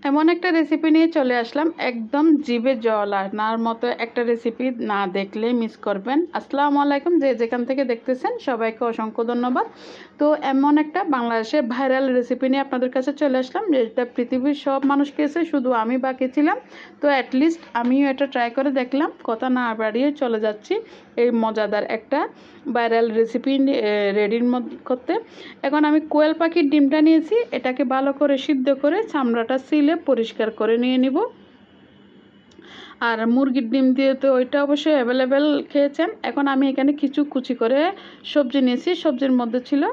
এমন একটা রেসিপি নিয়ে চলে আসলাম, একদম জিভে জল আনার মতো একটা রেসিপি, না দেখলে মিস করবেন। আসসালামু আলাইকুম, যে যেখান থেকে দেখতেছেন সবাইকে অসংখ্য ধন্যবাদ। তো এমন একটা বাংলাদেশের ভাইরাল রেসিপি নিয়ে আপনাদের কাছে চলে আসলাম, যেটা পৃথিবীর সব মানুষ খেয়েছে, শুধু আমি বাকি ছিলাম। তো অ্যাটলিস্ট আমিও এটা ট্রাই করে দেখলাম। কথা না বাড়িয়ে চলে যাচ্ছি এই মজাদার একটা ভাইরাল রেসিপি রেডি করতে। এখন আমি কোয়েল পাখির ডিমটা নিয়েছি, এটাকে ভালো করে সিদ্ধ করে চামড়াটা সিলে পরিষ্কার করে নিয়ে নিব। আর মুরগির ডিম দিয়ে তো ওইটা অবশ্যই অ্যাভেলেবেল খেয়েছেন। এখন আমি এখানে কিছু কুচি করে সবজি নিয়েছি। সবজির মধ্যে ছিল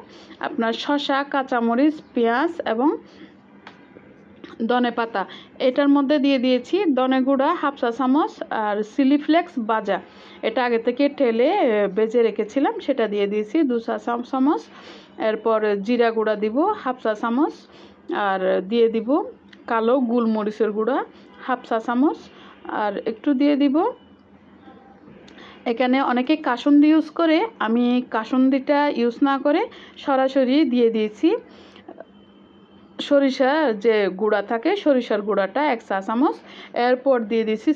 আপনার শসা, কাঁচামরিচ, পেঁয়াজ এবং ধনে পাতা। এটার মধ্যে দিয়ে দিয়েছি ধনে গুঁড়া হাফ চা চামচ আর চিলি ফ্লেক্স ভাজা, এটা আগে থেকে ঠেলে বেজে রেখেছিলাম, সেটা দিয়ে দিয়েছি 2 চা চামচ। এরপর জিরা গুঁড়া দিব হাফ চা চামচ, আর দিয়ে দিব কালো গোলমরিচের গুঁড়া হাফ চা চামচ, আর একটু দিয়ে দিব এখানে অনেকে কাসুন্দি ইউজ করে, আমি কাসুন্দিটা ইউজ না করে সরাসরি দিয়ে দিয়েছি সরিষার যে গুঁড়া থাকে, সরিষার গুঁড়াটা 1 চা চামচ। এরপর দিয়ে দিয়েছি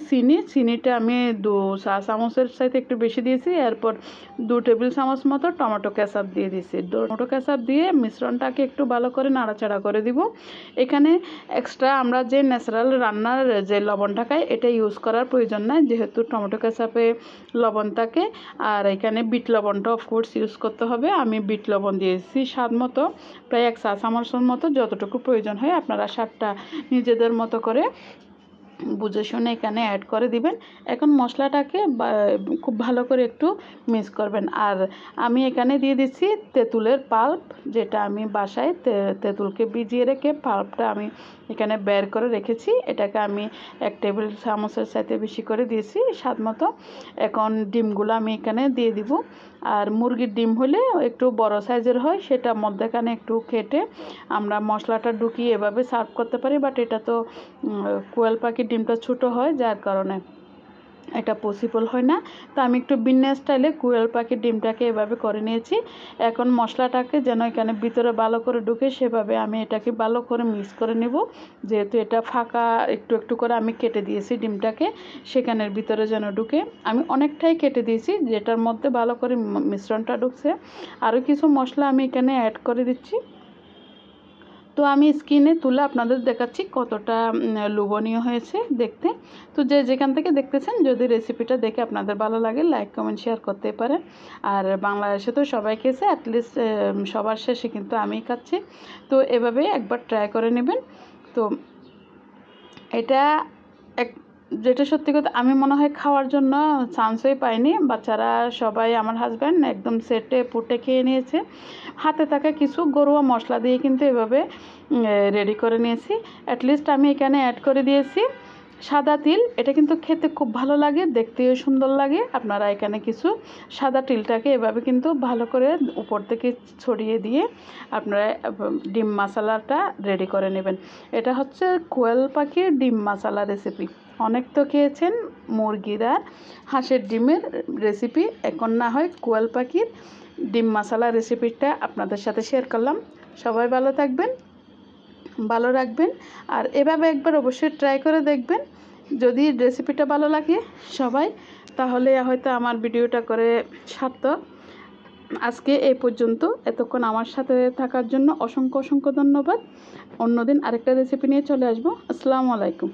চিনিটা আমি 2 চা চামচের সাথে একটু বেশি দিয়েছি। এরপর 2 টেবিল চামচ মতো টমেটো কেচাপ দিয়ে দিয়েছি। টমেটো কেচাপ দিয়ে মিশ্রণটাকে একটু ভালো করে নাড়াচাড়া করে দিব। এখানে এক্সট্রা আমরা যে ন্যাচারাল রান্নার যে লবণটা খাই, এটা ইউজ করার প্রয়োজন নাই, যেহেতু টমেটো কেচাপে লবণ থাকে। আর এখানে বিট লবণটা অফকোর্স ইউজ করতে হবে। আমি বিট লবণ দিয়েছি স্বাদ মতো, প্রায় 1 চা চামচের মতো, যতটুকু প্রয়োজন হয় আপনারা স্বাদটা নিজেদের মতো করে বুঝে শুনে এখানে অ্যাড করে দিবেন। এখন মশলাটাকে খুব ভালো করে একটু মিক্স করবেন। আর আমি এখানে দিয়ে দিচ্ছি তেঁতুলের পাল্প, যেটা আমি বাসায় তেঁতুলকে ভিজিয়ে রেখে পাল্পটা আমি এখানে বের করে রেখেছি। এটাকে আমি 1 টেবিল চামচের সাথে বেশি করে দিয়েছি স্বাদ মতো। এখন ডিমগুলো আমি এখানে দিয়ে দিব। আর মুরগির ডিম হলে একটু বড় সাইজের হয়, সেটা মধ্যেখানে একটু কেটে আমরা মশলাটা ঢুকিয়ে এভাবে সার্ভ করতে পারি। বাট এটা তো কোয়েল পাখির ডিমটা ছোটো হয়, যার কারণে এটা পসিবল হয় না। তো আমি একটু ভিন্ন স্টাইলে কোয়েল পাখির ডিমটাকে এভাবে করে নিয়েছি। এখন মশলাটাকে যেন এখানে ভিতরে ভালো করে ঢুকে, সেভাবে আমি এটাকে ভালো করে মিক্স করে নেব। যেহেতু এটা ফাঁকা একটু একটু করে আমি কেটে দিয়েছি ডিমটাকে, সেখানের ভিতরে যেন ঢুকে। আমি অনেকটাই কেটে দিয়েছি, যেটার মধ্যে ভালো করে মিশ্রণটা ঢুকছে। আরও কিছু মশলা আমি এখানে অ্যাড করে দিচ্ছি। তো আমি স্ক্রিনে তুলে আপনাদের দেখাচ্ছি কতটা লোভনীয় হয়েছে দেখতে। তো যে যেখান থেকে দেখতেছেন, যদি রেসিপিটা দেখে আপনাদের ভালো লাগে, লাইক কমেন্ট শেয়ার করতে পারেন। আর বাংলাদেশে তো সবাই খেয়েছে, অ্যাটলিস্ট সবার শেষে কিন্তু আমিই খাচ্ছি। তো এভাবে একবার ট্রাই করে নেবেন। তো এটা এক যেটা সত্যি কথা, আমি মনে হয় খাওয়ার জন্য চান্সই পাইনি। বাচ্চারা সবাই, আমার হাজব্যান্ড একদম সেটে পুটে খেয়ে নিয়েছে। হাতে থাকা কিছু ঘরোয়া মশলা দিয়ে কিন্তু এভাবে রেডি করে নিয়েছি। অ্যাটলিস্ট আমি এখানে অ্যাড করে দিয়েছি সাদা তিল। এটা কিন্তু খেতে খুব ভালো লাগে, দেখতেও সুন্দর লাগে। আপনারা এখানে কিছু সাদা তিলটাকে এভাবে কিন্তু ভালো করে উপর থেকে ছড়িয়ে দিয়ে আপনারা ডিম মশলাটা রেডি করে নেবেন। এটা হচ্ছে কোয়েল পাখির ডিম মশলা রেসিপি। অনেক তো খেয়েছেন মুরগির আর হাঁসের ডিমের রেসিপি, এখন না হয় কোয়েল পাখির ডিম মশলা রেসিপিটা আপনাদের সাথে শেয়ার করলাম। সবাই ভালো থাকবেন, ভালো রাখবেন, আর এভাবে একবার অবশ্যই ট্রাই করে দেখবেন। যদি রেসিপিটা ভালো লাগে সবাই, তাহলে হয়তো আমার ভিডিওটা করে সার্থক। আজকে এই পর্যন্ত। এতক্ষণ আমার সাথে থাকার জন্য অসংখ্য অসংখ্য ধন্যবাদ। অন্যদিন আরেকটা রেসিপি নিয়ে চলে আসবো। আসসালামু আলাইকুম।